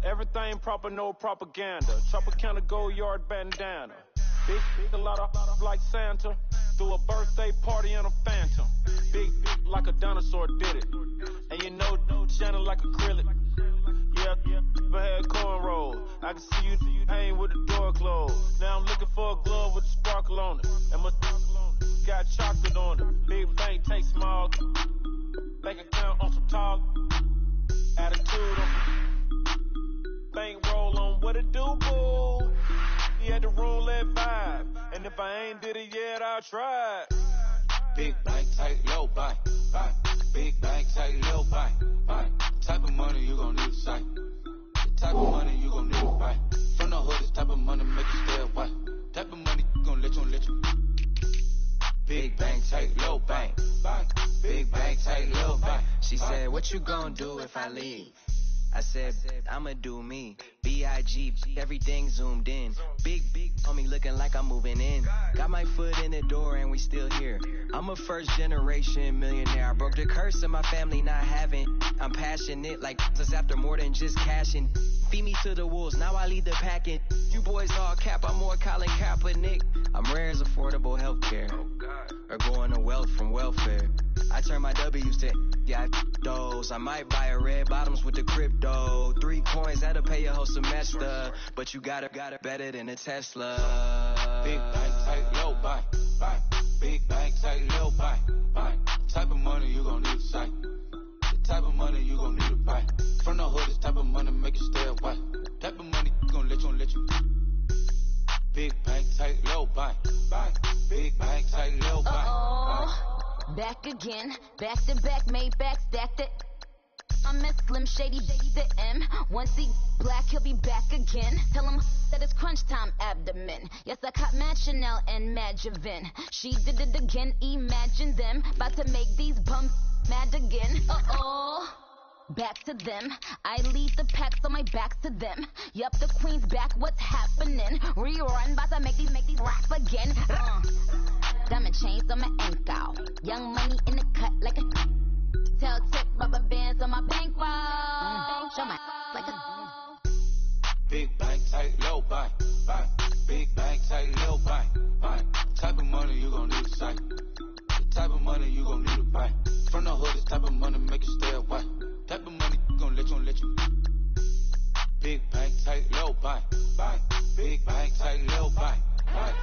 Everything proper, no propaganda. Tropicana gold yard bandana. Big, a lot of like Santa. Threw a birthday party in a phantom. Big like a dinosaur did it. And you know, shining like acrylic. Yeah, I had cornrows. I can see you hang with the door closed. Now I'm looking for a glove with a sparkle on it. And my got chocolate on it. Big bank, take small. Bank account on some talk. Attitude on bank roll on what it do, boo. He had the roulette vibe. And if I ain't did it yet, I'll try.
Big bank, tight, low buy. Big bank, tight, low buy. Type of money you gon' need to sight. The type of money you gon' need to buy. From the hood, this type of money make you stay away. Type of money gon' let you. Big bank, tight, low bank. Big bank, tight, low bank.
She said, what you gon' do if I leave? I said, I'ma do me. B.I.G. Everything zoomed in. Big on me looking like I'm moving in. Got my foot in the door and we still here. I'm a first generation millionaire. I broke the curse of my family not having. I'm passionate like this after more than just cashing. Feed me to the wolves, now I lead the packing. You boys all cap, I'm more Colin Kaepernick. I'm rare as affordable healthcare. Or going to wealth from welfare. I turn my W's to those. I might buy a red bottoms with the crypto. 3 coins, that'll pay your whole semester. But you got it better than a Tesla.
Big bank, tight, low buy. Big bank, tight, low buy. Type of money you gon' need to sight. The type of money you gon' need to buy. From the hood, this type of money make you stay away. Type of money gon' let you. Big bank, tight, low buy. Big bank, tight little bank.
Back again, back to back, made back, stacked it. I miss Slim Shady, the M. Once he black, he'll be back again. Tell him that it's crunch time abdomen. Yes, I caught Mad Chanel and Mad Javin. She did it again, imagine them. About to make these bums mad again. Back to them. I lead the pack, so my back's to them. Yup, the queen's back, what's happening? Rerun, about to make these rap again. Diamond chains on my ankle. Young money in the cut like a tell tip, rubber bands on my bankroll. Show my like a
big bank, tight low bank, bank. Big bank, tight low bank, bank. Type of money you gon' need a sight. The type of money you gon' need a bank. From the hood, this type of money make you stay away. Type of money gon' let you. Big bank, tight low bank, bank. Big bank, tight low bank, bank.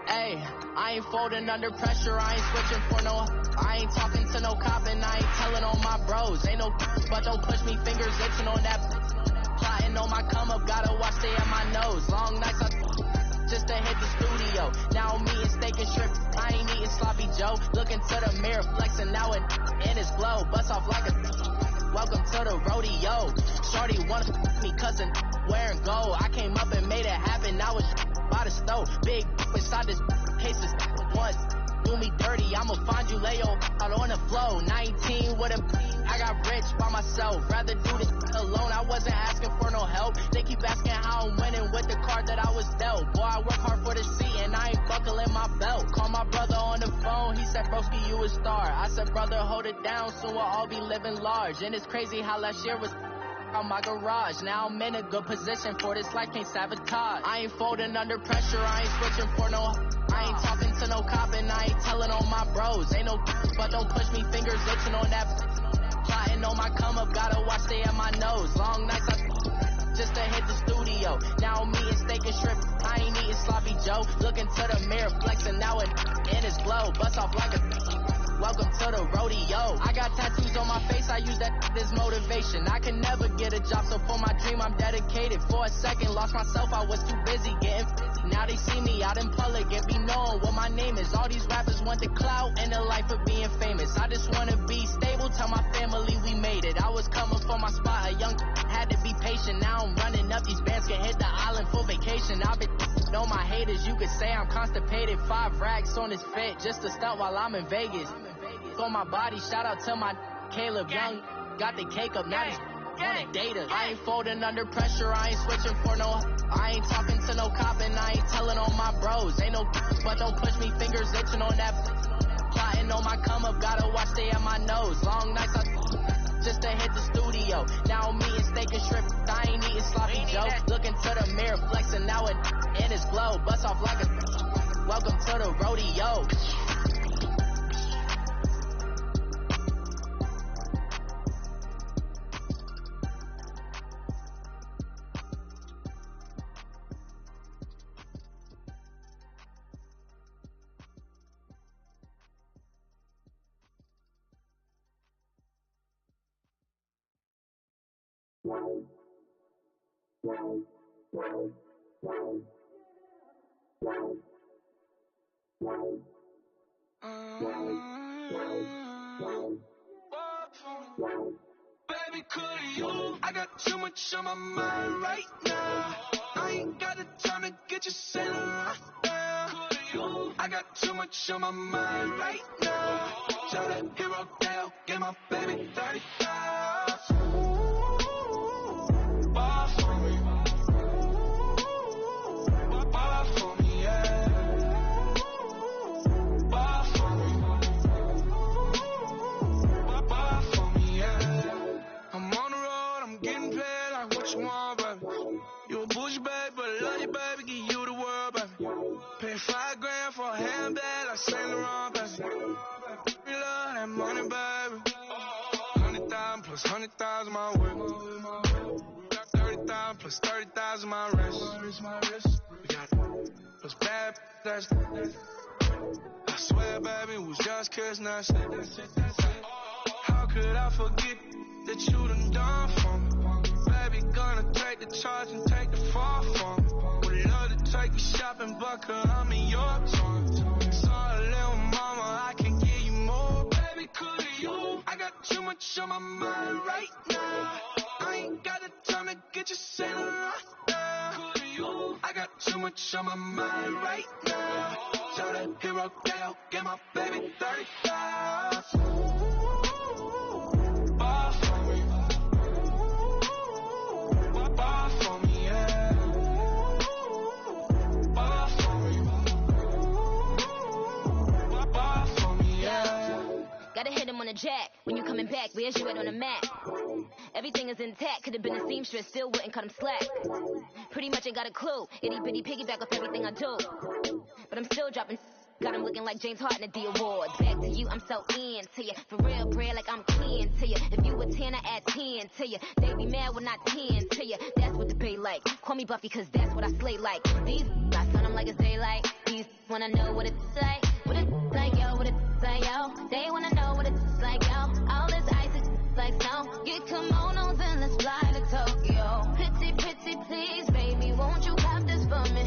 Hey, I ain't folding under pressure, I ain't switching for no. I ain't talking to no cop and I ain't telling on my bros. Ain't no but don't push me, fingers itching on that. Plotting on my come up, gotta watch stay at my nose. Long nights just to hit the studio. Now I'm eating steak and shrimp, I ain't eating sloppy Joe. Looking to the mirror, flexing now and in his glow. Bust off like a welcome to the rodeo. Shorty wanna me cousin wearing gold. I came up and made it happen, now it's by the stove. Big inside this cases once. Do me dirty, I'ma find you lay out on the floor. 19 with a I got rich by myself. Rather do this alone, I wasn't asking for no help. They keep asking how I'm winning with the card that I was dealt. Boy, I work hard for the seat and I ain't buckling my belt. Call my brother on the phone, he said, broski, you a star. I said, brother, hold it down, soon we'll all be living large. And it's crazy how last year was on my garage. Now I'm in a good position for this life, can't sabotage. I ain't folding under pressure, I ain't switching for no. I ain't talking to no cop and I ain't telling on my bros. Ain't no but don't push me, fingers itching on that. Plotting on my come up, gotta watch stay at my nose. Long nights just to hit the studio. Now I'm eating steak and shrimp, I ain't eating sloppy Joe. Looking to the mirror, flexing now and in his glow. Bust off like a welcome to the rodeo. I got tattoos on my face, I use that as motivation. I can never get a job, so for my dream I'm dedicated. For a second, lost myself, I was too busy getting now they see me out in public and be knowing what my name is. All these rappers want the clout and the life of being famous. I just wanna be stable, tell my family we made it. I was coming for my spot, a young had to be patient. Now I'm running up, these bands can hit the island for vacation. I've been on my haters, you could say I'm constipated. 5 racks on his fit, just to stunt while I'm in Vegas. For my body, shout out to my Caleb Young, got the cake up, now he's on the data. I ain't folding under pressure, I ain't switching for no. I ain't talking to no cop and I ain't telling on my bros. Ain't no but don't push me, fingers itching on that. Plotting on my come up, gotta watch stay at my nose. Long nights just to hit the studio. Now I'm eating steak and shrimp, I ain't eating sloppy Joe. Looking to the mirror, flexing now and in his glow. Bust off like a welcome to the rodeo.
Baby, could you? I got too much on my mind right now. I ain't got the time to get you sailing right now. Could you? I got too much on my mind right now. Shout out hero down, get my baby 35. Ball for me. Ball for me, yeah. Ball for me. Ball for me, yeah. I'm on the road, I'm getting paid like what you want, baby. You a bougie, baby, but I love you, baby. Give you the world, baby. Pay $5 grand for a handbag like Saint Laurent, baby. We love that money, baby. 100,000 plus 100,000 my way. Got 30,000 plus 30,000 my wrist. We got those bad that's I swear, baby, it was just kiss now. How could I forget that you done done for me? Baby, gonna take the charge and take the fall for me. Would love to take you shopping, but I'm in your town. Sorry, little mama, I can give you more. Baby, could you? I got too much on my mind right now. I ain't got the time to get you sailing right now. Could you? I got too much on my mind right now. Tell that hero, get my baby 35. Bar for me. Bar for me, yeah. Bar for me. Bar for me, yeah.
Gotta hit him on the jack. When you coming back, where's you at on the map? Everything is intact. Could've been a seamstress, still wouldn't cut him slack. Pretty much ain't got a clue. Itty bitty piggyback off everything I do. But I'm still dropping. Got him looking like James Harden at the awards. Back to you, I'm so into you. For real, bread, like I'm kin to you. If you a 10, I add 10 to you. They be mad when I 10 to you. That's what the pay like. Call me Buffy, cause that's what I slay like. These, I son them like it's daylight. These wanna know what it's like. What it's like, yo, what it's like, yo. They wanna know what it's like, yo. All this ice is like snow. Get kimonos and let's fly to Tokyo. Pretty, pretty, please, baby, won't you have this for me?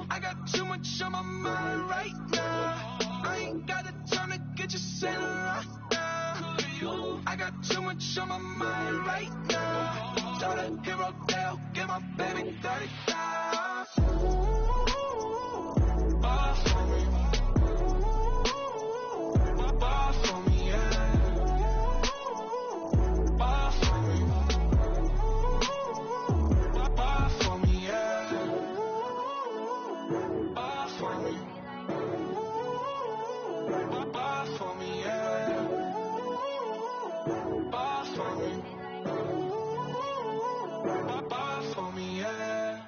I got too much on my mind right now. I ain't got the time to get you sailing right now. I got too much on my mind right now. Tell that hero, get my baby 35. Bar for me. Bar for me, yeah. Bar for me. Bar for me, yeah. Bar for me. Bar for me, yeah. Bar for me. Bar for me, yeah.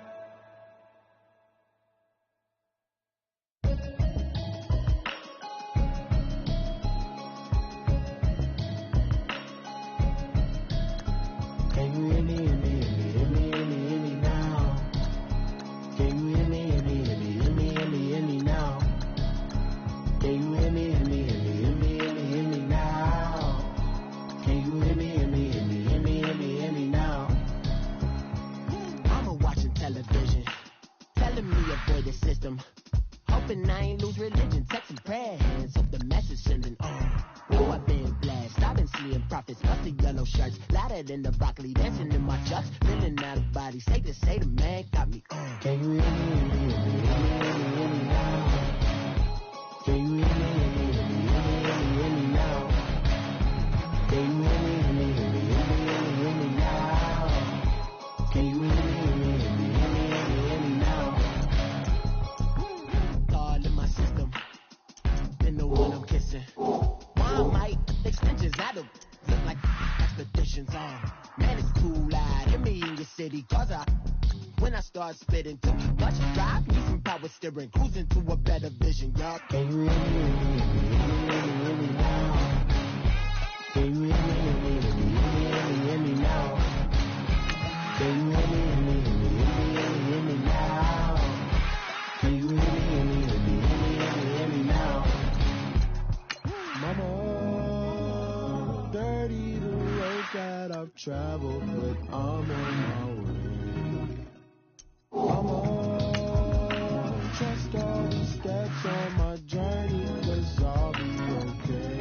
Can you hear me, hear me, hear me, hear me, hear me now? Can you hear me, hear me, hear me, hear me, hear me, hear me now? Can you hear me, hear me, hear me, hear me, hear me, hear me now? Can you hear me, hear me, hear me, hear me, hear me, hear me now?
Mama watching television, telling me avoid the system. Hoping I ain't lose religion, texting prayer hands, hope the message sending on. Oh, I've been blessed, I've been seeing prophets, musty yellow shirts, louder than the broccoli, dancing in my chucks, feeling out of body, say the man got me on.
Can you hear me, hear me, hear me, hear me, hear me now? Can you hear me, hear me, hear me, hear me, hear me now? Can you hear me, hear me, hear me, hear me, hear me now? Can you hear me, hear me, hear me, hear me, hear me now?
All in my system, been the one I'm kissing. One mic extensions, I don't look like expeditions on. Man, it's cool out in me in your city, cause when I start spitting, too much drive, need some power steering, cruising to a better vision, y'all.
Can you hear me, hear me, hear me now? Can you hear me, hear me, hear me, hear me now? Can you hear me, hear me, hear me, hear me now? Can you hear me, hear me, hear me, hear me now?
Mama, dirty the roads that I've traveled, but I'm on my way. Mama, trust all the steps on my journey, 'cause I'll be okay.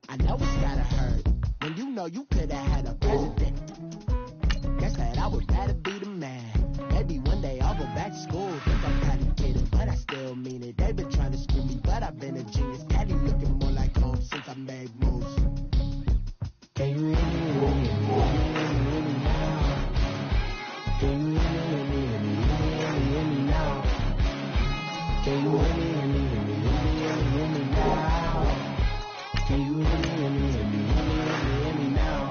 I know it's gotta hurt when you know you could've had a president. Guess that I would rather be the man. Maybe one day I'll go back to school. Think I'm kinda kidding, but I still mean it. They've been trying to screw me, but I've been a genius. Daddy looking more like home since I made moves.
Can you hear me, hear me, hear me, hear me now? Can you hear me, hear me, hear me, hear me now? Can you hear me, hear me, hear me, hear me now? Can you hear me, hear me, hear me, hear me now?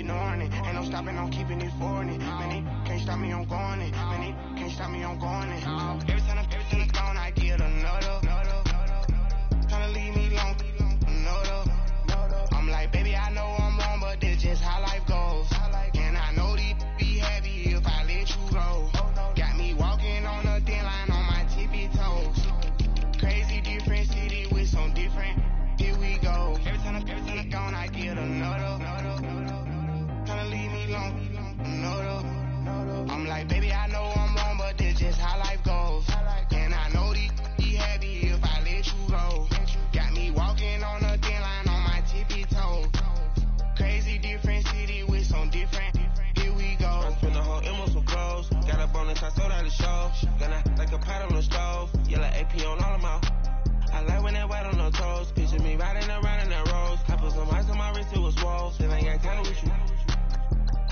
ignoring it. Ain't no stopping, I'm keeping it foreign it. Man, they can't stop me, I'm going it. Man, they can't stop me, I'm going it. Every time I'm gone, I get another. Tryna leave me alone, another. I'm like, baby, I know I'm wrong, but this just how life goes. And I know these be happy if I let you go. Got me walking on a thin line on my tippy toes. Crazy different city with some different. Here we go. Every time I'm gone, I get another. Tryna leave me alone, another. I'm like, baby, I know I'm wrong, but this just how life goes. And I know these be happy if I let you go. Got me walking on a thin line on my tippy toes. Crazy different city with some different. Here we go.
I spent the whole M on some clothes. Got up on this, I sold out the show. Gonna like a pot on the stove. Yellow AP on all of my. I like when that white on the toes. Picture me riding around in that rose. I put some ice on my wrist, it was swole. Still ain't got time with you.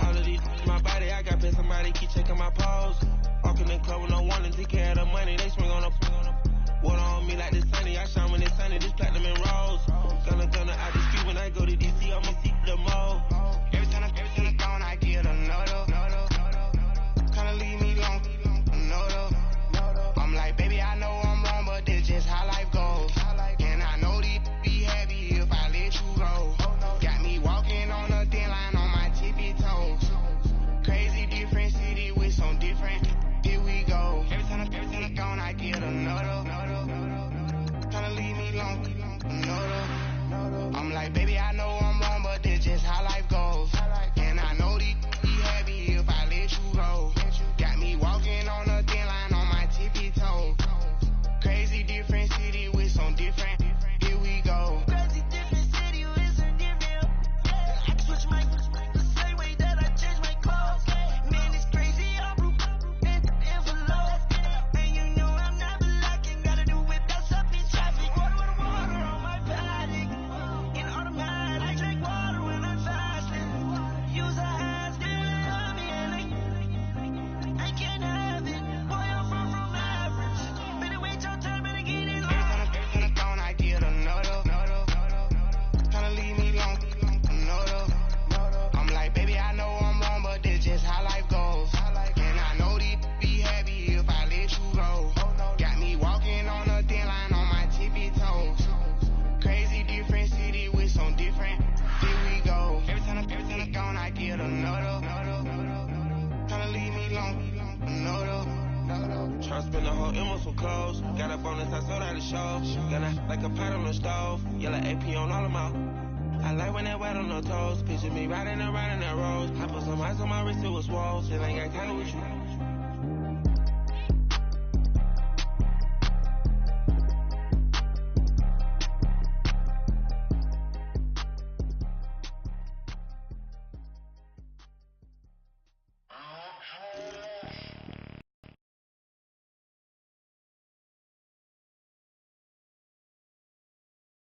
All of these my body, I got paid somebody keep checking my pose. Walking in the club with no warnings, he care of the money. They swing on the water on me like the sunny. I shine when it's sunny, this platinum and rose. Gonna out the street when I go to DC, I'ma see the mall.
Every time I'm gone, I get another. Kinda leave me alone, another. I'm like, baby, I know I'm wrong, but this just how life goes. And I know these be happy if I let you go. Got me walking on a thin line on my tippy toes. Crazy different city with some different. Here we go. Every time I'm gone, I get another. Kinda leave me alone, another. I'm like, baby, I know I'm wrong, but this just how life goes. And I know these be happy if I let you go. Got me walking on a thin line on my tippy toes. Crazy different city with some different. Here we go.
Crazy different city with some different. I can switch my the same way that I change my clothes. Man, it's crazy. I'm envelope. And you know I'm not black and gotta do it. That's up in traffic. Water on my paddock. In automatic, I drink water when I'm fasting. Use a hand, still love me, and I can't have it. Boy, I'm from average. Better wait your turn, better get it low.
Every time I'm gone, I get another. Kinda leave me alone, another. I'm like, baby, I know I'm wrong, but this just how life goes. And I know these be happy if I let you go. Got me walking on a thin line on my tippy toes. Crazy different city with some different. Here we go. Every time I'm gone, I get another. Kinda leave me alone, another.
Tryna spend the whole M on some clothes. Got up on this, I sold out the show. Gonna like a pot on the stove. Yellow AP on all of my. I like when that white on the toes. Picture me riding around in that rose. I put some ice on my wrist, it was swole. Still ain't got time with you.